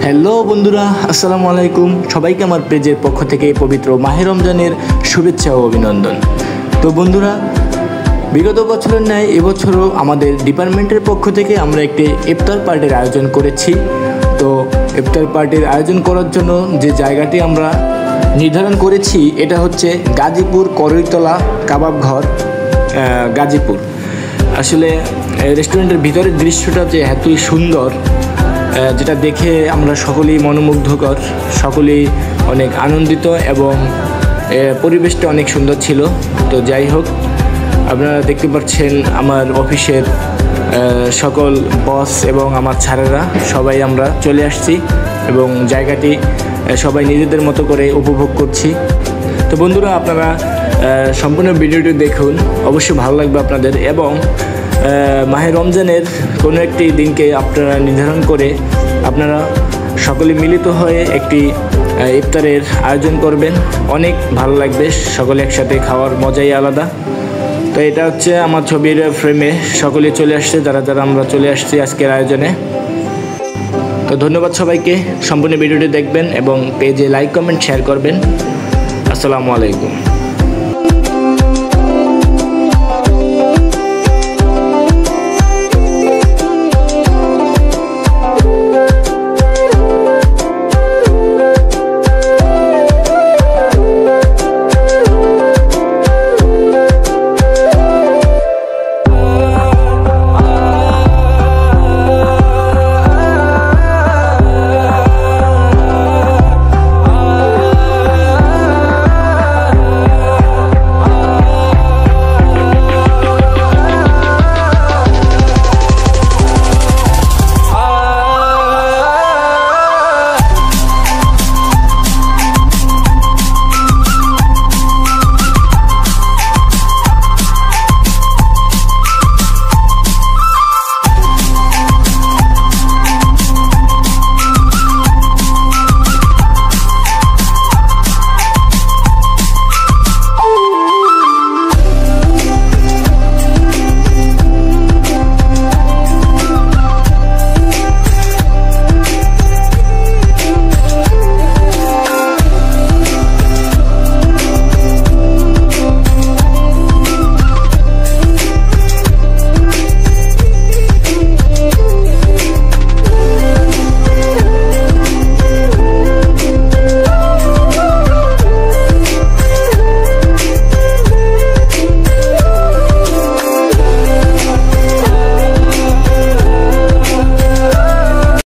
Hello বন্ধুরা, আসসালামু আলাইকুম। সবাইকে আমার পেজের পক্ষ থেকে পবিত্র মাহে রমজানের শুভেচ্ছা ও অভিনন্দন। তো বন্ধুরা, বিগত বছরের ন্যায় এবছরও আমাদের ডিপার্টমেন্টের পক্ষ থেকে আমরা একটি ইফতার পার্টির আয়োজন করেছি। তো ইফতার পার্টির আয়োজন করার জন্য যে জায়গাটি আমরা নির্ধারণ করেছি এটা হচ্ছে গাজীপুর করইতলা কাবাব ঘর, গাজীপুর। আসলে রেস্টুরেন্টের ভিতরের দৃশ্যটা যে এতই সুন্দর, যেটা দেখে আমরা সকলেই মনোমুগ্ধকর, সকলেই অনেক আনন্দিত এবং পরিবেশটা অনেক সুন্দর ছিল। তো যাই হোক, আপনারা দেখতে পাচ্ছেন আমার অফিসের সকল বস এবং আমার ছাড়েরা সবাই আমরা চলে আসছি এবং জায়গাটি সবাই নিজেদের মতো করে উপভোগ করছি। তো বন্ধুরা, আপনারা সম্পূর্ণ ভিডিওটি দেখুন, অবশ্যই ভালো লাগবে আপনাদের। এবং মাহে রমজানের কোনো একটি দিনকে আপনারা নির্ধারণ করে আপনারা সকলে মিলিত হয়ে একটি ইফতারের আয়োজন করবেন, অনেক ভালো লাগবে। সকলে একসাথে খাওয়ার মজাই আলাদা। তো এটা হচ্ছে আমার ছবির ফ্রেমে সকলে চলে আসছে, যারা যারা আমরা চলে আসছি আজকের আয়োজনে। তো ধন্যবাদ সবাইকে, সম্পূর্ণ ভিডিওটি দেখবেন এবং পেজে লাইক কমেন্ট শেয়ার করবেন। আসসালামু আলাইকুম।